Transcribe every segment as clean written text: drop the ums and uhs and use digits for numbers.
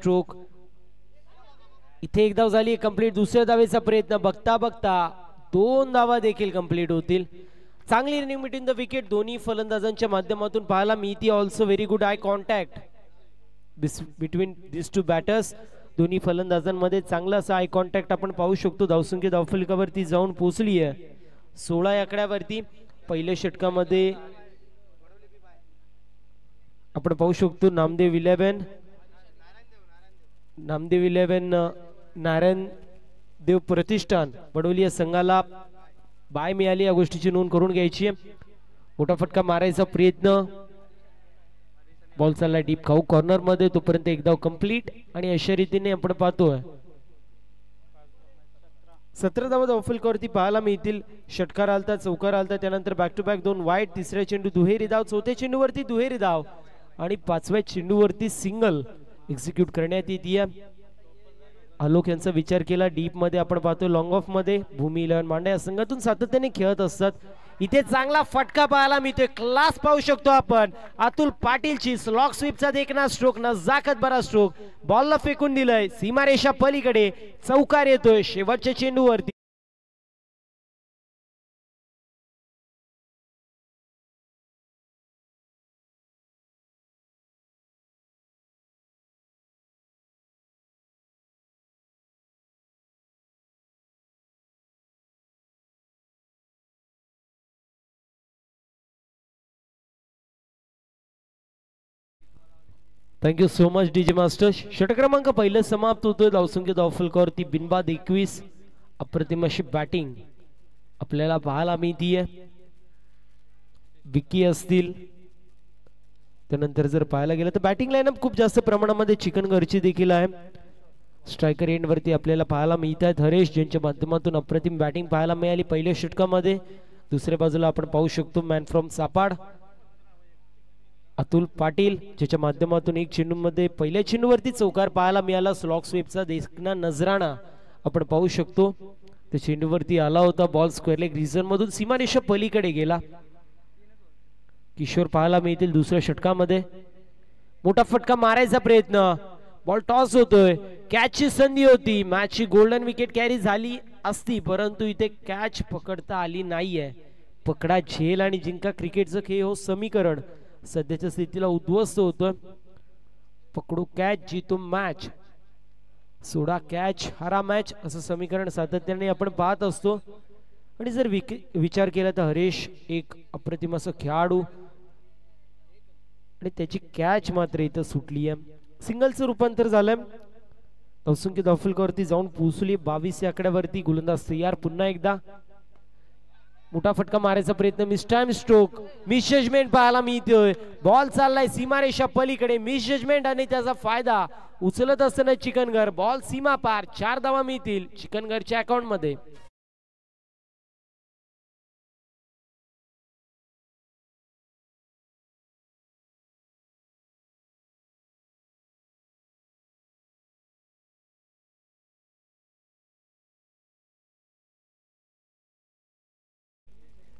Stroke. इथे एक धाव झाली कंप्लीट. दुसऱ्या धावेचा प्रयत्न बघता बघता 2 धावा देखील कंप्लीट होतील. चांगली रनिंग बिटवीन द विकेट दोन्ही फलंदाजांच्या माध्यमातून पाहायला मिळते. Also very good eye contact between this two batters. दोन्ही फलंदाजांमध्ये चांगला असा आय कॉन्टॅक्ट आपण पाहू शकतो. धावसंख्या धावफलकावरती जाऊन पोहोचली आहे 16 आकड्यावरती. पहिल्या षटकामध्ये आपण पाहू शकतो नामदेव 11 नारायण देव प्रतिष्ठान बडोली या संघाला बाय मिळाली. या गोष्टीची नोंद करून घ्यायची आहे. मोठा फटका मारायचा प्रयत्न. बॉल चालला डीप खाऊ कॉर्नर मध्ये. तोपर्यंत एक धाव कंप्लीट. आणि अशा रीतीने आपण पाहतोय 17 धावा धावफलकावरती पाहायला मिळतील. षटकार आलता, चौकार आलता, त्यानंतर बॅक टू बॅक 2 वाईट. तिसऱ्या चेंडू दुहेरी धाव, चौथ्या चेंडूवरती दुहेरी धाव आणि 5व्या चेंडूवरती सिंगल एक्झिक्यूट करण्यात येते. आलोक यांचा विचार केला डीप मध्ये. आपण पाहतो लॉंग ऑफ मध्ये भूमी 11 मांडा या संघातून सातत्याने खेळत असतात. इथे चांगला फटका पाहायला मिळतोय. क्लास पाहू शकतो आपण. अतुल पाटीलची स्लॉग स्वीपचा देखना स्ट्रोक, नजाकत बरा स्ट्रोक. बॉलला फेकून दिलंय सीमारेषा पलीकडे. चौकार येतोय शेवटच्या चेंडूवरती. Thank you so much DJ master. षटक क्रमांक पहिलं समाप्त होतोय. धावसंख्या धावफलकावरती बिनबाद 21. अप्रतिम अशी बॅटिंग आपल्याला पाहायला मिळतीये. विकी असतील, त्यानंतर जर पाहायला गेलं तर बॅटिंग लाईनअप खूप जास्त प्रमाणामध्ये चिकनगरची देखील आहे. स्ट्रायकर एंड वरती आपल्याला पाहायला मिळत आहेत हरेश, ज्यांच्या माध्यमातून अप्रतिम बॅटिंग पाहायला मिळाली पहिल्या षटकामध्ये. दुसऱ्या बाजूला आपण पाहू शकतो मॅन फ्रॉम सापाड अतुल पाटील, ज्याच्या माध्यमातून एक चेंडूमध्ये पहिल्या चेंडूवरती चौकार पाहायला मिळाला. स्लॉग स्वीपचा देखना नजराणा आपण पाहू शकतो. त्या चेंडूवरती आला होता. बॉल स्क्वेअर लेग रिझन मधून सीमारेषा पलीकडे गेला. किशोर पाहायला मिळतील दुसऱ्या षटकामध्ये. मोठा फटका मारायचा प्रयत्न. बॉल टॉस होतोय. कॅचची संधी होती. मॅचची गोल्डन विकेट कॅरी झाली असती, परंतु इथे कॅच पकडता आली नाहीये. पकडा झेल आणि जिंका क्रिकेटचं खेळ हो समीकरण सध्याच्या स्थितीला उद्ध्वस्त होतोय. पकडू कॅच जितो मॅच, सोडा कॅच हारा मॅच, असं समीकरण सातत्याने आपण पाहत असतो. आणि जर विचार केला तर हरेश एक अप्रतिम असं खेळाडू आणि त्याची कॅच मात्र इथं सुटली आहे. सिंगलचं रूपांतर झालंय. धावसंख्या धावफलकावरती जाऊन पोहोचली 22 या आकड्यावरती. गोलंदाज तयार पुन्हा एकदा. मोठा फटका मारायचा प्रयत्न. Mistime stroke, misjudgement पाहायला मिळतोय. बॉल चाललाय सीमारेषा पलीकडे. मिस जजमेंट आणि त्याचा फायदा उचलत असताना चिकनगर. बॉल सीमा पार. 4 धावा मिळतील चिकनगरच्या अकाउंट मध्ये.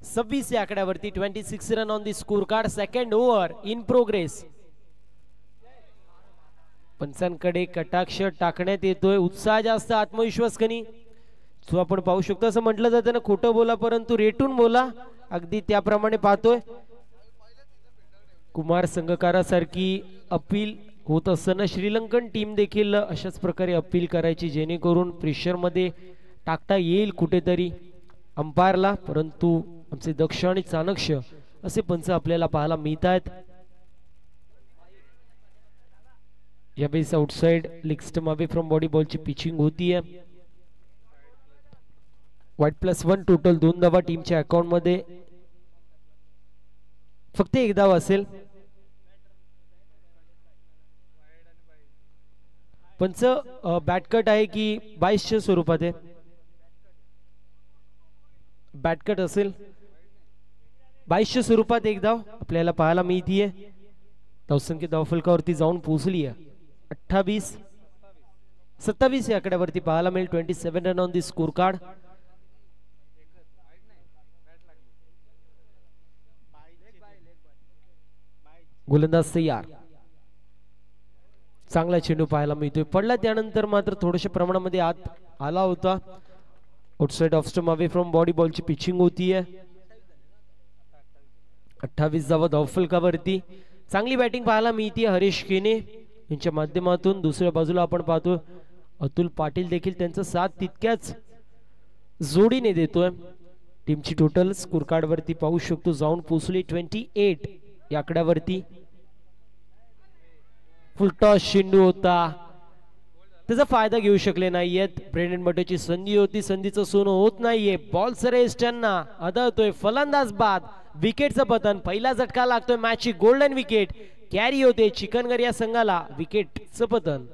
सव्वीस या आकड्यावरती 26 run on the score card. Second over in progress. पंचांकडे कटाक्ष टाकण्यात येतोय. उत्साह जास्त, आत्मविश्वास कमी. जो आपण पाहू शकतो असं म्हटलं जातं ना, खोटं बोला परंतु रेटून बोला. अगदी त्याप्रमाणे पाहतोय. कुमार संघकारासारखी अपील होत असताना श्रीलंकन टीम देखील अशाच प्रकारे अपील करायची, जेणेकरून प्रेशर मध्ये टाकता येईल कुठेतरी अंपायरला. परंतु आमचे दक्ष आणि चाणक्ष असे पंच आपल्याला पाहायला मिळत आहेत. यावेळेस outside leg stump away from body बॉलची पिचिंग होतीये. वाईट +1 टोटल 2 धावा टीमच्या अकाउंट मध्ये. फक्त एक धाव असेल. पंच बॅटकट आहे की 22च्या स्वरूपात आहे? बॅटकट असेल. 22च्या स्वरूपात एक धाव आपल्याला पाहायला मिळतीये. धावसंख्या धावफलकावरती जाऊन पोहोचली आहे 28. 27 या आकड्यावरती पाहायला मिळेल. 27 run on the score card. गोलंदाज तयार. चांगला चेंडू पाहायला मिळतोय, पडला त्यानंतर मात्र थोड्याशा प्रमाणामध्ये आत आला होता. Outside off stump away from body बॉलची पिचिंग होतीये. 28 धावा धावफलकावरती. चांगली बॅटिंग पाहायला मिळते हरीश केने यांच्या माध्यमातून. दुसऱ्या बाजूला आपण पाहतो अतुल पाटील देखील त्यांचा साथ तितक्याच जोडीने देतोय. टीमची टोटल स्कोर कार्ड वरती पाहू शकतो जाऊन पोहोचली 28 या आकड्यावरती. फुल टॉस चेंडू होता, त्याचा फायदा घेऊ शकले नाहीयेत. ब्रेंडन बटेची संधी होती, संधीचं सोनं होत नाहीये. बॉल श्रेष्ठांना आदळतोय, फलंदाज बाद. विकेटचं पतन, पहिला झटका लागतोय. मॅचची गोल्डन विकेट कॅरी होते चिकनगर या संघाला. विकेटचं पतन.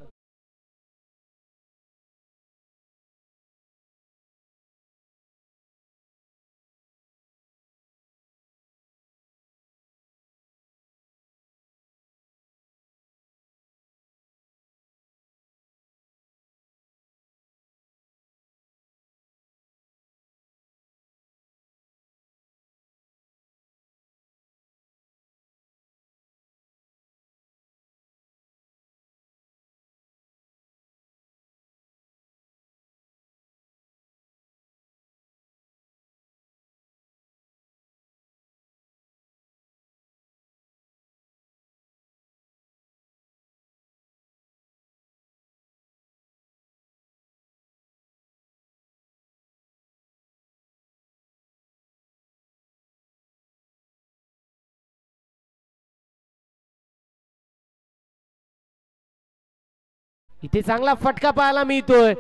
इथे चांगला फटका पाहायला मिळतोय.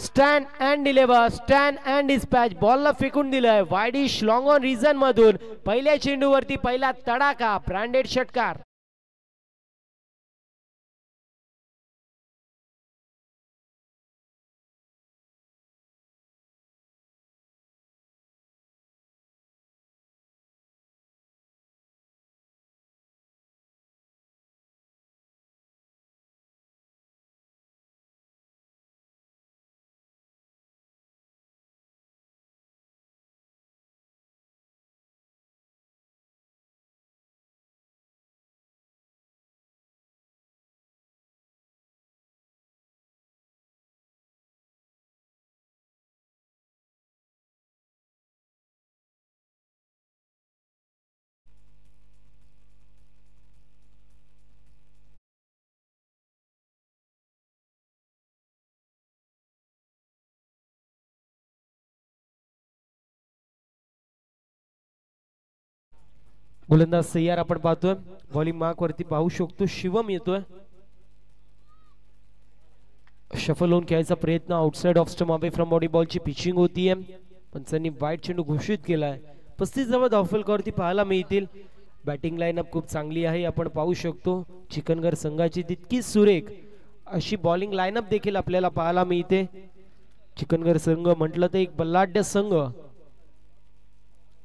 Stand and deliver, stand and dispatch. बॉलला फेकून दिलंय वाईडिश लॉंग ऑन रिझन मधून. पहिल्या चेंडूवरती पहिला तडाखा, ब्रँडेड षटकार. गोलंदाज सय्यार आपण पाहतोय. बॉलिंग मार्क वरती पाहू शकतो शिवम येतोय. शफल होऊन खेळायचा प्रयत्न. Outside off stump away from body बॉलची पिचिंग होतीये. पंचांनी वाईट चेंडू घोषित केलाय. 35 धावा धावफलकावरती पाहायला मिळतील. बॅटिंग लाईनअप खूप चांगली आहे आपण पाहू शकतो. चिकनगर संघाची तितकी सुरेख अशी बॉलिंग लाईनअप देखील आपल्याला पाहायला मिळते. चिकनगर संघ म्हटलं तर एक बलाढ्य संघ.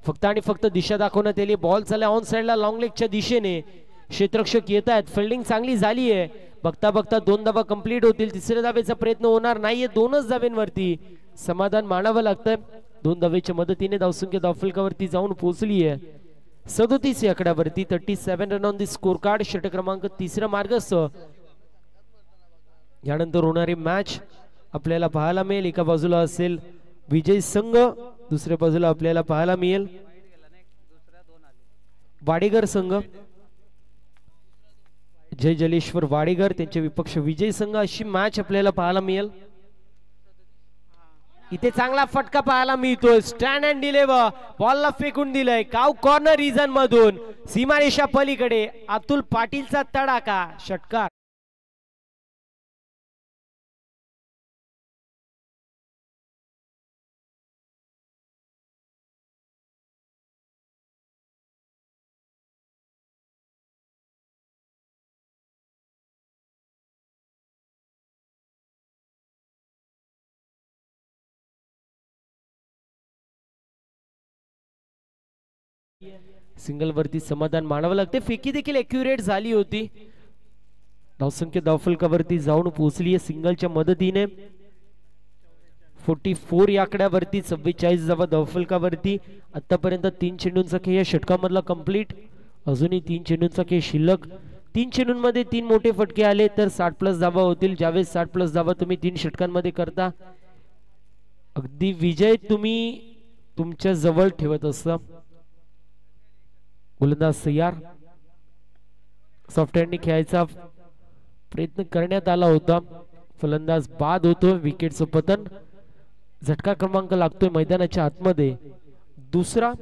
फक्त आणि फक्त दिशा दाखवण्यात आली. बॉल चालला ऑन साइडला लॉंग लेगच्या दिशेने. क्षेत्ररक्षक येत आहेत. फिल्डिंग चांगली झाली आहे. बघता बघता 2 धावा कंप्लीट होतील. तिसऱ्या धावेचा प्रयत्न होणार नाहीये. 2च धावेंवरती समाधान मानावं लागतंय. 2 धावेच्या मदतीने धावसंख्या धावफलकावरती जाऊन पोहोचली आहे 37 या आकड्यावरती. 37 run on the score card. षटक क्रमांक 3 मार्गस्थ. यानंतर होणारी मॅच आपल्याला पाहायला मिळेल. एका बाजूला असेल विजय संघ, दुसऱ्या बाजूला आपल्याला पाहायला मिळेल वाडेगर संघ. जय जलेश्वर वाडेगर त्यांचे विपक्ष विजय संघ. अशी मॅच आपल्याला पाहायला मिळेल. इथे चांगला फटका पाहायला मिळतोय. Stand and deliver. बॉलला फेकून दिलंय काव कॉर्नर रिजन मधून. सीमारेषा पलीकडे अतुल पाटीलचा तडाखा, षटकार. सिंगल वरती समाधान मानावं लागते. फेकी देखील एक्युरेट झाली होती. धावसंख्या धावफलकावरती जाऊन पोहोचली आहे सिंगलच्या मदतीने. 44 या आकड्यावरती. 44 धावा धावफलकावरती. आतापर्यंत 3 चेंडूंचा खेळ या षटकामधला कंप्लीट. अजूनही 3 चेंडूंचा खेळ शिल्लक. तीन चेंडूंमध्ये 3 मोठे फटके आले तर 60+ धावा होतील. ज्यावेळेस 60+ धावा तुम्ही 3 षटकांमध्ये करता, अगदी विजय तुम्ही तुमच्या जवळ ठेवत असता. गोलंदाज तयार, सॉफ्ट हँडने खेळायचा प्रयत्न करण्यात आला होता. फलंदाज बाद होतो. विकेटचं पतन. झटका क्रमांक लागतोय मैदानाच्या आतमध्ये, दुसरा.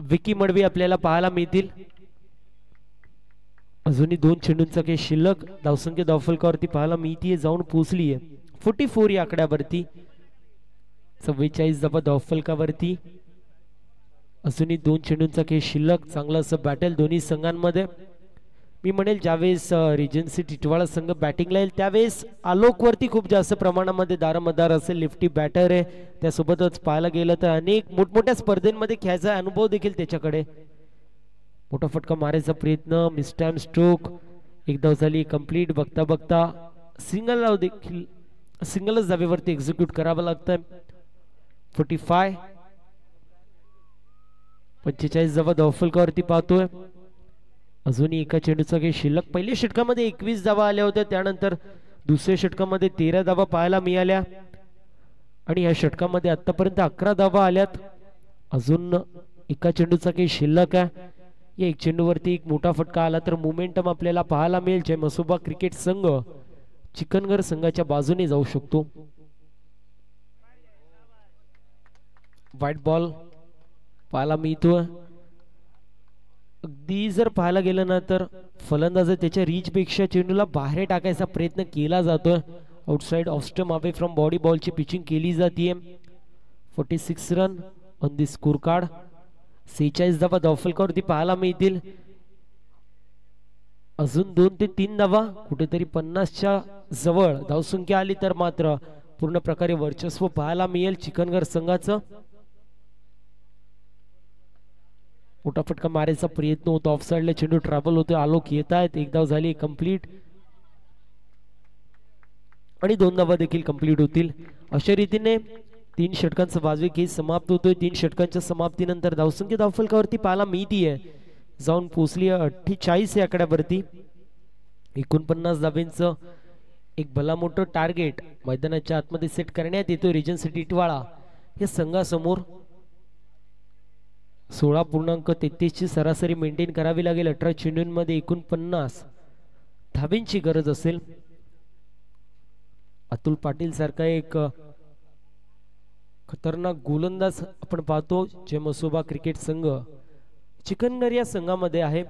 विकी मडवी आपल्याला पाहायला मिळतील. अजूनही 2 चेंडूंचा काही शिल्लक. धावसंख्या धावफलकावरती पाहायला मिळतीये, जाऊन पोहोचलीये 44 या आकड्यावरती. 44 धावा धावफलकावरती. अजूनही 2 चेंडूंचा काही शिल्लक. चांगलं असं बॅटल दोन्ही संघांमध्ये. मी म्हणेल ज्यावेळेस रिजन्सी टिटवाळा संघ बॅटिंगला येईल त्यावेळेस आलोकवरती खूप जास्त प्रमाणामध्ये दारमदार असेल. लिफ्टी बॅटर आहे, त्यासोबतच पाहायला गेलं तर अनेक मोठमोठ्या स्पर्धेमध्ये खेळायचा अनुभव देखील त्याच्याकडे. मोठा फटका मारायचा प्रयत्न, मिस टाइम स्ट्रोक. एक धाव झाली कंप्लीट. बघता बघता सिंगल धाव देखील, सिंगलच धावेवरती एक्झिक्यूट करावं लागतं. 45 45 धावा धावफलकावरती पाहतोय. अजूनही एका चेंडूचा काही शिल्लक. पहिल्या षटकामध्ये 21 धावा आल्या होत्या, त्यानंतर दुसऱ्या षटकामध्ये 13 धावा पाहायला मिळाल्या आणि या षटकामध्ये आतापर्यंत 11 धावा आल्यात. अजून एका चेंडूचा काही शिल्लक आहे. या एक चेंडूवरती एक मोठा फटका आला तर मोमेंटम आपल्याला पाहायला मिळेल. जय मसोबा क्रिकेट संघ चिकनगर संघाच्या बाजूने जाऊ शकतो. व्हाईट बॉल पाहायला मिळतोय. अगदी जर पाहायला गेलं ना तर फलंदाज त्याच्या रीच पेक्षा चेंडूला बाहेर टाकायचा प्रयत्न केला जातोय. Outside off stump away from body बॉलची पिचिंग केली जाते. 46 run on the score card. 46 धावा धावफलकावरती पाहायला मिळतील. अजून 2 ते 3 धावा, कुठेतरी 50च्या जवळ धावसंख्या आली तर मात्र पूर्ण प्रकारे वर्चस्व पाहायला मिळेल चिकनगर संघाचं. मोठा फटका मारायचा प्रयत्न होतो. ऑफ साइडला चेंडू ट्रॅव्हल होतो. आलोक येत आहेत. एक धाव झाली कंप्लीट आणि 2 धावा देखील कंप्लीट होतील. अशा रीतीने 3 षटकांचा वाजवी खेळ समाप्त होतोय. 3 षटकांच्या समाप्तीनंतर धावसंख्या धावफलकावरती पाहायला मिळतीये, जाऊन पोहोचली 48 या आकड्यावरती. 49 धावेंचं एक भला मोठं टार्गेट मैदानाच्या आतमध्ये सेट करण्यात येतोय रिजन्सी टिटवाळा या संघासमोर. 16.33 ची सरासरी मेंटेन करावी लागेल. 18 चेंडूंमध्ये 49 धावेंची गरज असेल. अतुल पाटील सारखा एक खतरनाक गोलंदाज आपण पाहतो. जे मसोबा क्रिकेट संघ चिकनगर या संघामध्ये आहे.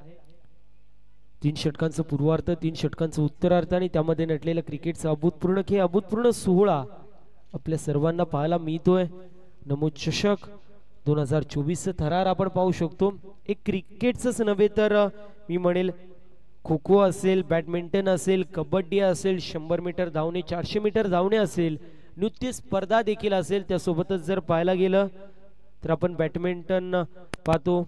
3 षटकांचं पूर्वार्ध, 3 षटकांचं उत्तरार्ध आणि त्यामध्ये नटलेला क्रिकेटचा अभूतपूर्व खेळ, अभूतपूर्व सोहळा आपल्या सर्वांना पाहायला मिळतोय. नमो चषक 2024 थरार आपण पाहू शकतो. एक क्रिकेटच नव्हे तर मी म्हणेल खो खो असेल, बॅडमिंटन असेल, कबड्डी असेल, 100 मीटर धावणे, 400 मीटर धावणे असेल, नृत्य स्पर्धा देखील असेल. त्यासोबतच जर पाहायला गेलं तर आपण बॅडमिंटन पाहतो.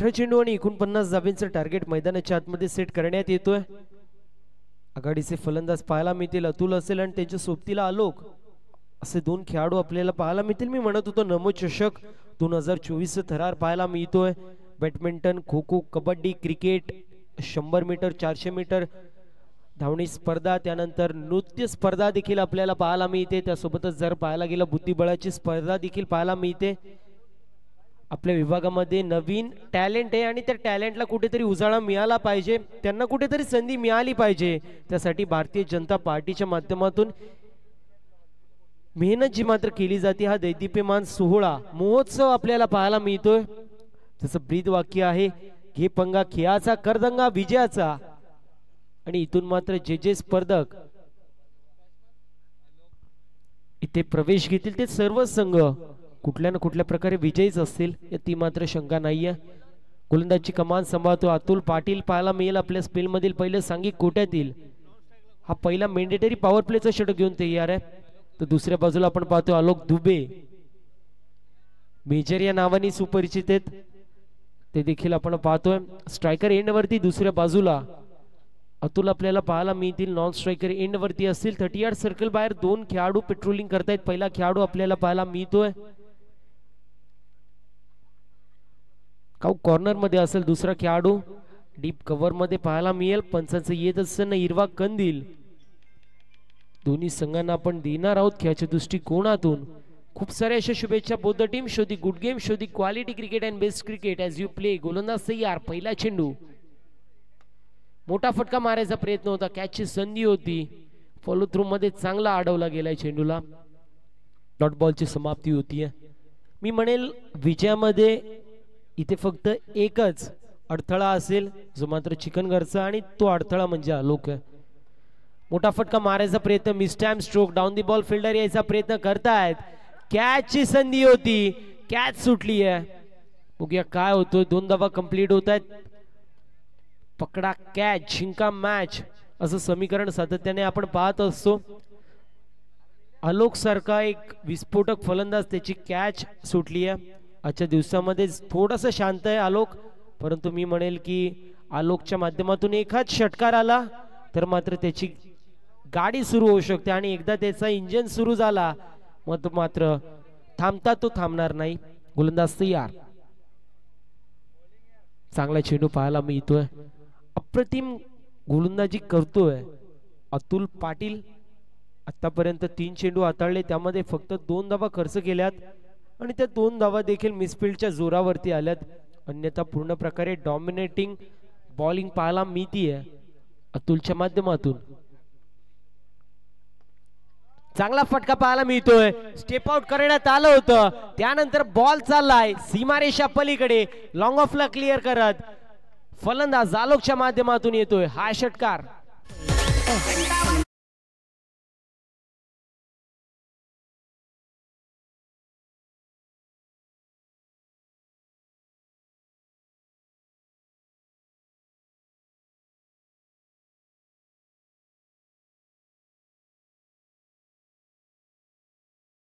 चेंडू आणि 49 धावेंचं टार्गेट मैदानाच्या आतमध्ये सेट करण्यात येतोय. आघाडीचे फलंदाज पाहायला मिळतील, अतुल असेल आणि त्यांच्या सोबतीला आलोक असे दोन खेळाडू आपल्याला पाहायला मिळतील. मी म्हणत होतो नमो चषक 2024 थरार पाहायला मिळतोय. Badminton, kho kho, kabaddi, cricket, 100 metre, 400 metre धावणी स्पर्धा, त्यानंतर नृत्य स्पर्धा देखील आपल्याला पाहायला मिळते. त्यासोबतच जर पाहायला गेलं बुद्धिबळाची स्पर्धा देखील पाहायला मिळते. आपल्या विभागामध्ये नवीन टॅलेंट आहे आणि त्या टॅलेंटला कुठेतरी उजाळा मिळाला पाहिजे, त्यांना कुठेतरी संधी मिळाली पाहिजे. त्यासाठी भारतीय जनता पार्टीच्या माध्यमातून मेहनत जी मात्र केली जाते, हा दैदिप्यमान सोहळा महोत्सव आपल्याला पाहायला मिळतोय. त्याचं ब्रीद वाक्य आहे, घे पंगा खेळाचा, करदंगा विजयाचा. आणि इथून मात्र जे जे स्पर्धक इथे प्रवेश घेतील ते सर्व संघ कुठल्या ना कुठल्या प्रकारे विजयीच असतील, ती मात्र शंका नाहीये. गोलंदाजी कमान सांभाळतो अतुल पाटील पाहायला मिळेल आपल्या स्पेल मधील पहिले सांघिक कोट्यातील. हा पहिला मेंडेटरी पॉवर प्लेचा षटक घेऊन तयार आहे. तर दुसऱ्या बाजूला आपण पाहतो आलोक दुबे, मेजर या नावाने सुपरिचित आहेत, ते देखील आपण पाहतोय. स्ट्रायकर एंड वरती दुसऱ्या बाजूला अतुल आपल्याला पाहायला मिळतील. नॉन स्ट्रायकर एंड वरती असतील. 30 यार्ड सर्कल बाहेर दोन खेळाडू पेट्रोलिंग करतायत. पहिला खेळाडू आपल्याला पाहायला मिळतोय कॉर्नर मध्ये असेल, दुसरा खेळाडू डीप कव्हर मध्ये पाहायला मिळेल. पंचांचं येत असताना हिरवा कंदील दोन्ही संघांना आपण देणार आहोत खेळाच्या दृष्टिकोनातून. खूप साऱ्या अशा शुभेच्छा. Both the team show the good game, show the quality cricket and best cricket as you play. गोलंदाज तयार, पहिला चेंडू, मोठा फटका मारायचा प्रयत्न होता, कॅचची संधी होती, फॉलो थ्रू मध्ये चांगला अडवला गेलाय चेंडूला. डॉट बॉलची समाप्ती होतीये. मी म्हणेल विजयामध्ये इथे फक्त एकच अडथळा असेल, जो मात्र चिकनगरचा, आणि तो अडथळा म्हणजे आलोक आहे. मोठा फटका मारायचा प्रयत्न, mistime stroke, down the ball, fielder यायचा प्रयत्न करतायत, कॅचची संधी होती, कॅच सुटली आहे. बघूया काय होतोय. 2 धावा कंप्लीट होत आहेत. पकडा कॅच, जिंका मॅच असं समीकरण सातत्याने आपण पाहत असतो. आलोक सारखा एक विस्फोटक फलंदाज, त्याची कॅच सुटली आहे. आजच्या दिवसामध्ये थोडंसं शांत आहे आलोक, परंतु मी म्हणेल की आलोकच्या माध्यमातून एखाद षटकार आला तर मात्र त्याची गाडी सुरू होऊ शकते, आणि एकदा त्याचा इंजिन सुरू झाला मग मात्र थांबता तो थांबणार नाही. गोलंदाज तयार, चांगला चेंडू पाहायला मिळतोय. अप्रतिम गोलंदाजी करतोय अतुल पाटील. आतापर्यंत 3 चेंडू हाताळले, त्यामध्ये फक्त 2 धावा खर्च केल्यात आणि त्या 2 धावा देखील मिसफिल्डच्या जोरावरती आल्यात. अन्यथा पूर्ण प्रकारे डॉमिनेटिंग बॉलिंग पाहायला मिळतीये अतुलच्या माध्यमातून. चांगला फटका पाहायला मिळतोय, स्टेप आउट करण्यात आलं होतं, त्यानंतर बॉल चाललाय सीमारेषा पलीकडे, लॉंग ऑफला क्लिअर करत फलंदाज आलोकच्या माध्यमातून येतोय हा षटकार.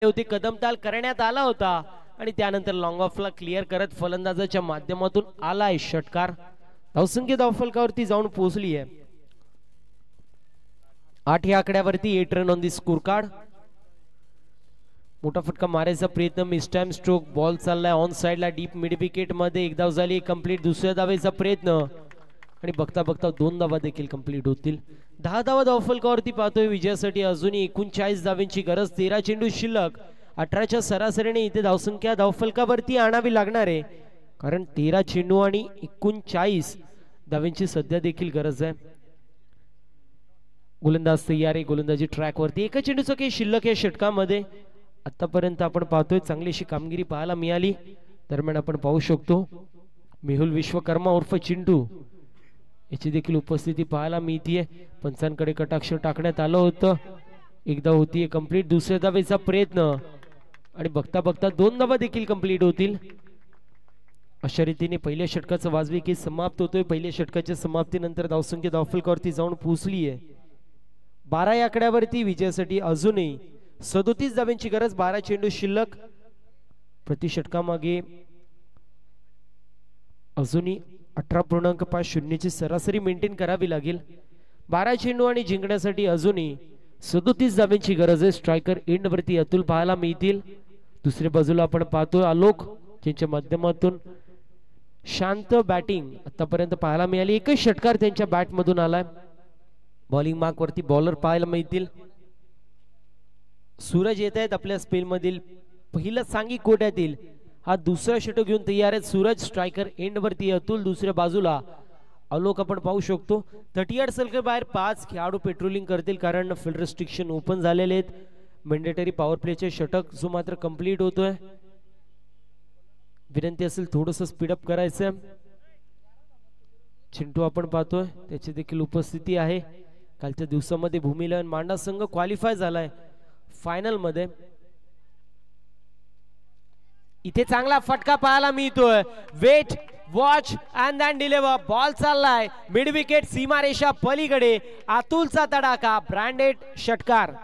होती कदमताल करण्यात आला होता आणि त्यानंतर लॉंग ऑफला क्लिअर करत फलंदाजाच्या माध्यमातून आलाय षटकार. धावसंख्या धावफलकावरती जाऊन पोहोचली आहे 8 या आकड्यावरती. 8 run on the score card. मोठा फटका मारायचा प्रयत्न, मिसटाइम स्ट्रोक, बॉल चाललाय ऑन साइडला डीप मिड विकेट मध्ये. एक धाव झाली कंप्लीट. दुसऱ्या धावेचा प्रयत्न आणि बघता बघता 2 धावा देखील कंप्लीट होतील. 10 धावा धावफलकावरती पाहतोय विजयासाठी. अजूनही 39 धावांची गरज. 13 चेंडू शिल्लक. 18च्या सरासरीने इथे धावसंख्या धावफलकावरती आणावी लागणार आहे, कारण 13 चेंडू आणि 39 धावांची सध्या देखील गरज आहे. गोलंदाज तयार आहे, गोलंदाजी ट्रॅक वरती. 1 चेंडूचं काही शिल्लक या षटकामध्ये. आतापर्यंत आपण पाहतोय चांगलीशी कामगिरी पाहायला मिळाली. दरम्यान आपण पाहू शकतो मेहुल विश्वकर्मा उर्फ चिंटू याची देखील उपस्थिती पाहायला मिळतीये. पंचांकडे कटाक्ष टाकण्यात आलं होतं. एकदा होतीये कंप्लीट. दुसऱ्या धावेचा प्रयत्न आणि बघता बघता 2 धावा देखील कंप्लीट होतील. अशा रीतीने पहिल्या षटकाचा वाजवी की समाप्त होतोय. पहिल्या षटकाच्या समाप्तीनंतर धावसंख्या धावफलकावरती जाऊन पोहोचली आहे 12 या आकड्यावरती. विजयासाठी अजूनही 37 धावांची गरज. 12 चेंडू शिल्लक. प्रति षटकामागे अजूनही 18.50 ची सरासरी मेंटेन करावी लागेल. 12 चेंडू आणि जिंकण्यासाठी अजूनही 37 धावांची गरज आहे. स्ट्रायकर एंड वरती अतुल पाहायला मिळतील. दुसऱ्या बाजूला आपण पाहतोय आलोक ज्यांच्या माध्यमातून शांत बॅटिंग आतापर्यंत पाहायला मिळाली. एकच षटकार त्यांच्या बॅट मधून आलाय. बॉलिंग मार्क वरती बॉलर पाहायला मिळतील. सूरज येत आहेत आपल्या स्पेल मधील पहिलं सांगी कोट्यातील. हा दुसरा षटक घेऊन तयार आहेत सूरज. स्ट्रायकर एंड वरती अतुल. दुसऱ्या बाजूला आलोक आपण पाहू शकतो. 38 सर्कल बाहेर 5 खेळाडू पेट्रोलिंग करतील कारण फील्ड रिस्ट्रिक्शन ओपन झालेले आहेत. मॅन्डेटरी पॉवर प्लेचे षटक जो मात्र कंप्लीट होतोय. विनंती असेल थोडंसं स्पीडअप करायचं. चिंटू आपण पाहतोय त्याची देखील उपस्थिती आहे. कालच्या दिवसामध्ये भूमिलन मांडा संघ क्वालिफाय झालाय फायनल मध्ये. इथे चांगला फटका पाहायला मिळतोय. Wait watch and then deliver. Ball चाललाय मिड विकेट सीमारेषा पलीकडे. अतुलचा तडाखा ब्रँडेड षटकार.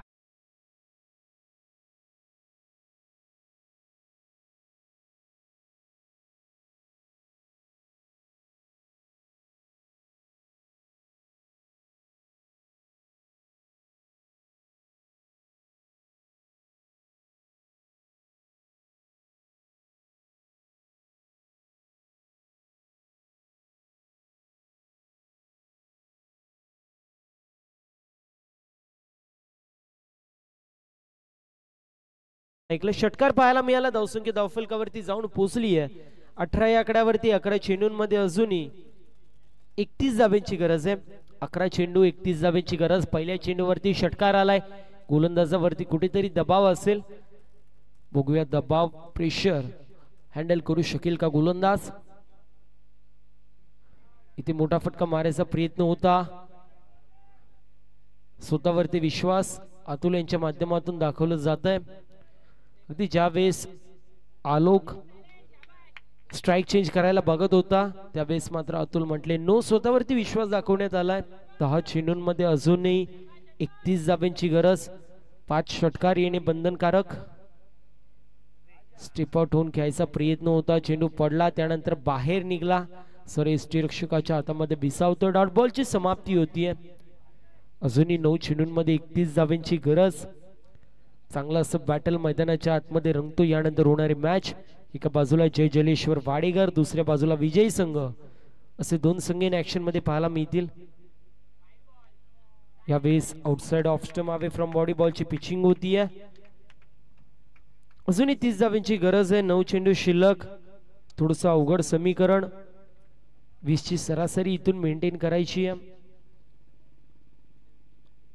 ऐकलं षटकार पाहायला मिळाला. धावसंख्या धावफलकावरती जाऊन पोहोचली आहे 18 या आकड्यावरती. 11 चेंडूंमध्ये अजूनही 31 धाब्यांची गरज आहे. 11 चेंडू 31 धाब्यांची गरज. पहिल्या चेंडूवरती षटकार आलाय. गोलंदाजावरती कुठेतरी दबाव असेल. बघूया दबाव प्रेशर हँडल करू शकेल का गोलंदाज. इथे मोठा फटका मारायचा प्रयत्न होता. स्वतःवरती विश्वास अतुल यांच्या माध्यमातून दाखवलं जात आहे. अगदी ज्यावेळेस आलोक स्ट्राइक चेंज करायला बघत होता त्यावेळेस मात्र अतुल म्हटले नो. स्वतःवरती विश्वास दाखवण्यात आलाय. 10 चेंडूंमध्ये अजूनही 31 धाब्यांची गरज. 5 षटकार येणे बंधनकारक. स्टेप आउट होऊन खेळायचा प्रयत्न होता. चेंडू पडला त्यानंतर बाहेर निघाला. यष्टिरक्षकाच्या हातामध्ये बिसावतो. डॉट बॉलची समाप्ती होतीये. अजूनही 9 चेंडूंमध्ये 31 धाब्यांची गरज. चांगला असं बॅटल मैदानाच्या आतमध्ये रंगतो. यानंतर होणारी मॅच. एका बाजूला जय जलेश्वर वाडेकर, दुसऱ्या बाजूला विजयी संघ असे 2 संघ इन ऍक्शन मध्ये पाहायला मिळतील. यावेळेस outside off stump away from body बॉलची पिचिंग होतीये. अजूनही 30 धाब्यांची गरज आहे. 9 चेंडू शिल्लक. थोडंसं अवघड समीकरण. 20 ची सरासरी इथून मेंटेन करायची आहे.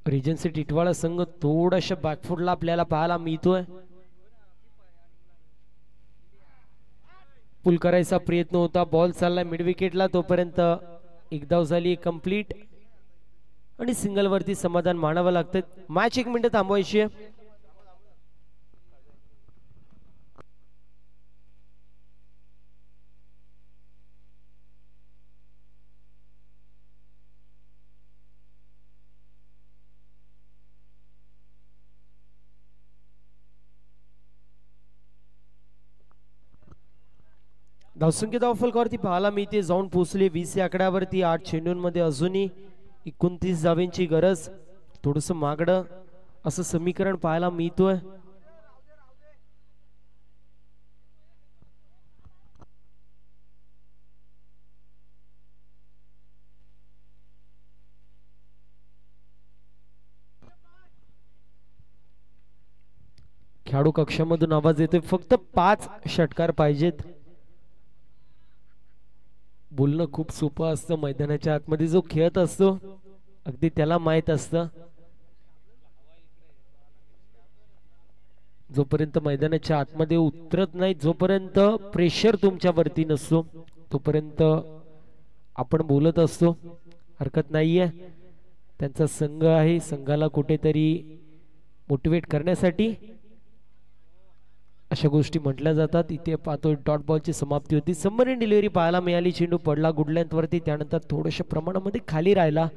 रिजन्सी टिटवाळा संघ थोडाशा बॅकफुटला आपल्याला पाहायला मिळतोय. पुल करायचा प्रयत्न होता. बॉल चाललाय मिड विकेटला. तोपर्यंत एक धाव झाली कंप्लीट आणि सिंगल वरती समाधान मानावं लागतं. मॅच 1 मिनिट थांबवायची आहे. धावसंख्या धावफलकावरती पाहायला मिळते जाऊन पोहोचले 20 या आकड्यावरती. 8 चेंडूंमध्ये अजूनही 29 धाब्यांची गरज. थोडंसं मागडं असं समीकरण पाहायला मिळतोय. खेळाडू कक्षामधून आवाज येतोय फक्त 5 षटकार पाहिजेत. बोलणं खूप सोपं असतं. मैदानाच्या आतमध्ये जो खेळत असतो अगदी त्याला माहित असतं. जोपर्यंत मैदानाच्या आतमध्ये उतरत नाही, जोपर्यंत प्रेशर तुमच्यावरती नसतो तोपर्यंत आपण बोलत असतो. हरकत नाहीये. त्यांचा संघ आहे. संघाला कुठेतरी मोटिवेट करण्यासाठी अशा गोष्टी म्हटल्या जातात. इथे पाहतो डॉट बॉलची समाप्ती होती. सबमरीन डिलिव्हरी पाहायला मिळाली. चेंडू पडला गुड लेंथ वरती. त्यानंतर थोड्याशा प्रमाणामध्ये खाली राहिला.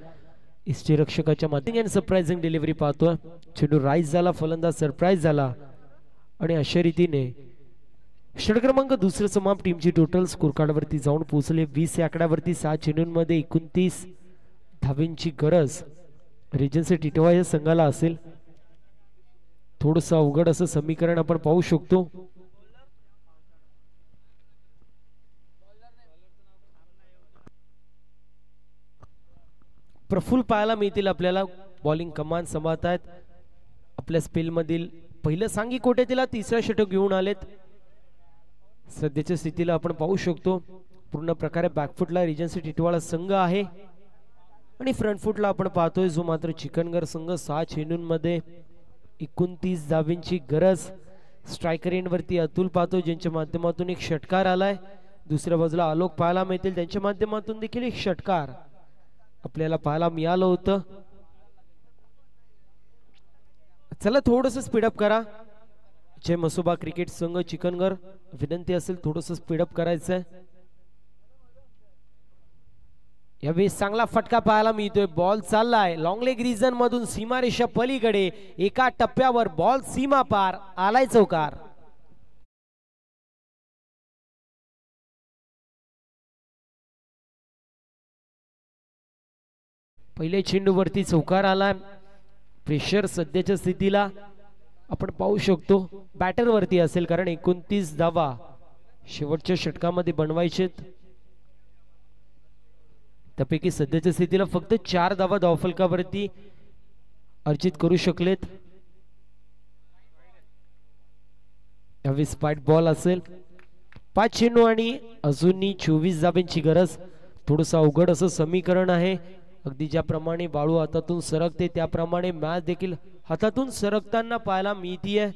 यष्टिरक्षकाच्या माध्यमातून सरप्राइझिंग डिलिव्हरी पाहतोय. चेंडू राईज झाला. फलंदाज सरप्राइज झाला आणि अशा रीतीने षटक क्रमांक दुसरं समाप्त. टीमची टोटल स्कोर कार्ड वरती जाऊन पोहोचले 20 या आकड्यावरती. 6 चेंडूंमध्ये 29 धावांची गरज. रिजन्सी टिटवा या संघाला असेल. थोडस अवघड असं समीकरण आपण पाहू शकतो. प्रफुल्ल पाहायला मिळतील आपल्याला. बॉलिंग कमान सांभाळतायत. आपल्या स्पेल मधील पहिलं सांगी कोट्यातीला तिसरा षटक घेऊन आलेत. सध्याच्या स्थितीला आपण पाहू शकतो पूर्ण प्रकारे बॅकफुटला रिजन्सी टिटवाळा संघ आहे आणि फ्रंट फुटला आपण पाहतोय जो मात्र चिकनगर संघ. 6 चेंडूंमध्ये 29 धावांची गरज. स्ट्रायकर एंड वरती अतुल पाहतो ज्यांच्या माध्यमातून एक षटकार आलाय. दुसऱ्या बाजूला आलोक पाहायला मिळतील त्यांच्या माध्यमातून देखील एक षटकार आपल्याला पाहायला मिळालं होतं. चला थोडस स्पीडअप करा. जय मसोबा क्रिकेट संघ चिकनगर विनंती असेल थोडस स्पीडअप करायचंय. यावेळी चांगला फटका पाहायला मिळतोय. बॉल चाललाय लॉंग लेग रिजन मधून सीमारेषा पलीकडे. एका टप्प्यावर बॉल सीमा पार आलाय चौकार. पहिले चेंडूवरती चौकार आलाय. प्रेशर सध्याच्या स्थितीला आपण पाहू शकतो बॅटर वरती असेल कारण 29 धावा शेवटच्या षटकामध्ये बनवायचेत. त्यापैकी सध्याच्या स्थितीला फक्त 4 धावा धावफलकावरती अर्जित करू शकलेत. यावेळी स्पाइट बॉल असेल. 5 चेंडू आणि अजूनही 24 धावांची गरज. थोडंसं अवघड असं समीकरण आहे. अगदी ज्याप्रमाणे बाळू हातातून सरकते त्याप्रमाणे मॅच देखील हातातून सरकताना पाहायला मिळतीये.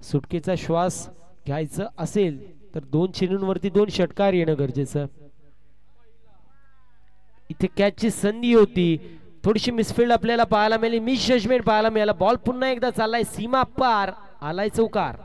सुटकेचा श्वास घ्यायचा असेल तर 2 चेंडूंवरती 2 षटकार येणं गरजेचं. इथे कॅचची संधी होती. थोडीशी मिसफिल्ड आपल्याला पाहायला मिळाली. मिस जजमेंट पाहायला मिळाला. बॉल पुन्हा एकदा चाललाय सीमा पार आलाय चौकार.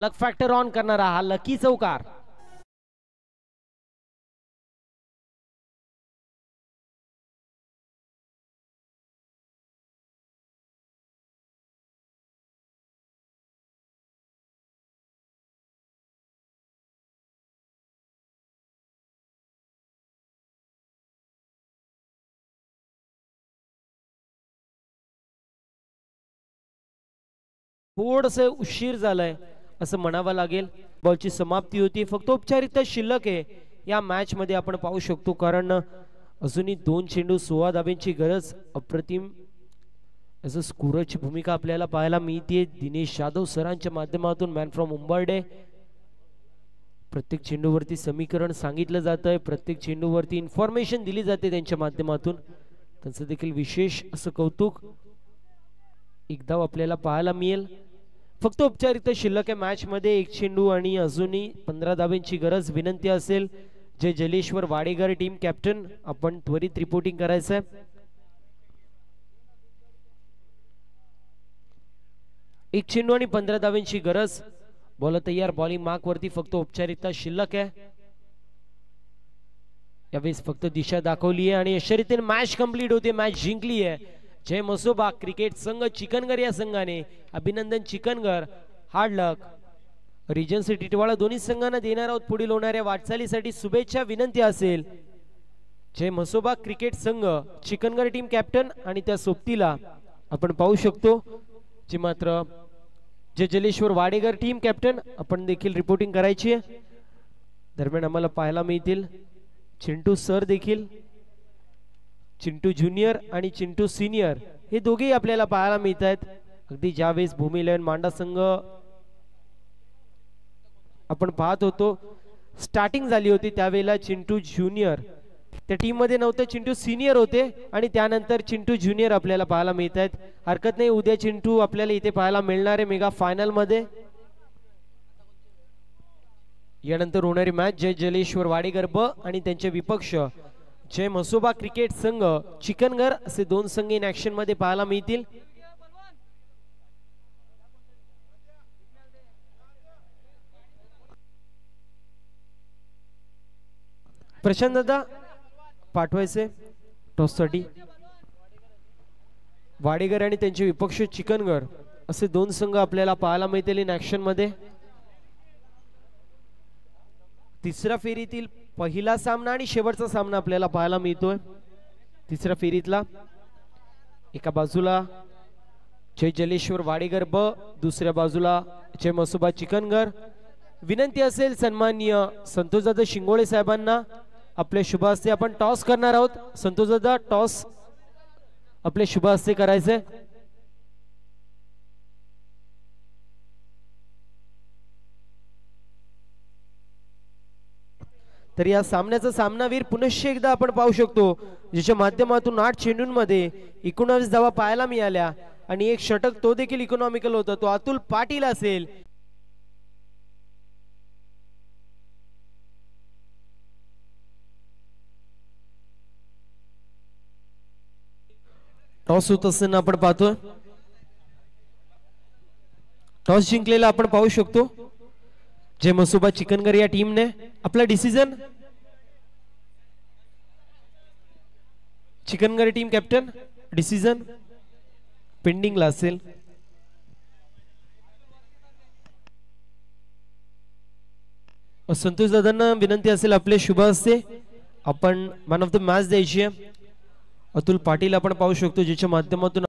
लक फॅक्टर ऑन करणारा हा लकी चौकार. थोडस उशीर झालाय असं म्हणावं लागेल. बॉलची समाप्ती होती. फक्त औपचारिकता शिल्लक आहे या मॅच मध्ये आपण पाहू शकतो कारण अजूनही 2 चेंडू 16 धावांची गरज. अप्रतिम असं स्कोरची भूमिका आपल्याला पाहायला मिळते दिनेश जाधव सरांच्या माध्यमातून. Man from Mumbai. प्रत्येक चेंडूवरती समीकरण सांगितलं जातंय. प्रत्येक चेंडूवरती इन्फॉर्मेशन दिली जाते त्यांच्या माध्यमातून. त्यांचं देखील विशेष असं कौतुक एकदा आपल्याला पाहायला मिळेल. फक्त औपचारिकता शिल्लक आहे मॅच मध्ये. 1 चेंडू आणि अजूनही 15 धावांची गरज. विनंती असेल जय जलेश्वर वाडेकर टीम कॅप्टन आपण त्वरित रिपोर्टिंग करायचंय. एक चेंडू आणि 15 धावांची गरज. बॉल तयार. बॉलिंग मार्क वरती फक्त औपचारिकता शिल्लक आहे. यावेळेस फक्त दिशा दाखवली आहे आणि अशा रीतीने मॅच कंप्लीट होते. मॅच जिंकली आहे जय मसोबा क्रिकेट संघ चिकनगर या संघाने. अभिनंदन चिकनगर. हार्ड लक. रिजन्सी टिटवाळा दोन्ही संघांना देणार आहोत पुढील होणाऱ्या वाटचालीसाठी शुभेच्छा. विनंती असेल जय मसोबा क्रिकेट संघ चिकनगर टीम कॅप्टन आणि त्या सोबतीला आपण पाहू शकतो जे मात्र जय जलेश्वर वाडेकर टीम कॅप्टन आपण देखील रिपोर्टिंग करायची आहे. दरम्यान आम्हाला पाहायला मिळतील चिंटू सर देखील. चिंटू ज्युनियर आणि चिंटू सिनियर हे दोघेही आपल्याला पाहायला मिळत आहेत. अगदी ज्यावेळेस भूमी 11 मांडा संघ आपण पाहत होतो स्टार्टिंग झाली होती त्यावेळेला चिंटू ज्युनियर त्या टीम मध्ये नव्हते. चिंटू सिनियर होते आणि त्यानंतर चिंटू ज्युनियर आपल्याला पाहायला मिळत आहेत. हरकत नाही उद्या चिंटू आपल्याला इथे पाहायला मिळणार आहे मेगा फायनल मध्ये. यानंतर होणारी मॅच जय जलेश्वर वाडेकर ब आणि त्यांचे विपक्ष जय म्हसोबा क्रिकेट संघ चिकनगर असे दोन संघ इन ऍक्शन मध्ये पाहायला मिळतील. प्रशांत दादा पाठवायचे टॉससाठी. वाडेकर आणि त्यांचे विपक्ष चिकनगर असे दोन संघ आपल्याला पाहायला मिळतील इन ऍक्शन मध्ये. तिसऱ्या फेरीतील पहिला सामना आणि शेवटचा सामना आपल्याला पाहायला मिळतोय. तिसऱ्या फेरीतला एका बाजूला जय जलेश्वर वाडेकर ब, दुसऱ्या बाजूला जय म्हसोबा चिकनगर. विनंती असेल सन्माननीय संतोषदादा शिंगोळे साहेबांना आपले शुभ हस्ते आपण टॉस करणार आहोत. संतोषदादा टॉस आपले शुभ हस्ते करायचे. तर या सामन्याचा सामनावीर पुनश्च एकदा आपण पाहू शकतो ज्याच्या माध्यमातून 8 चेंडूंमध्ये 19 धावा पाहायला मिळाल्या आणि एक षटक तो देखील इकॉनॉमिकल होता, तो अतुल पाटील असेल. टॉस होत असताना आपण पाहतोय टॉस जिंकलेला आपण पाहू शकतो जय म्हसोबा चिकनगर या टीमने. आपला डिसिजन चिकनगर टीम कॅप्टन डिसिजन पेंडिंगला असेल. संतोष दादांना विनंती असेल आपले शुभ हस्ते आपण मॅन ऑफ द मॅच द्यायची आहे. अतुल पाटील आपण पाहू शकतो ज्याच्या माध्यमातून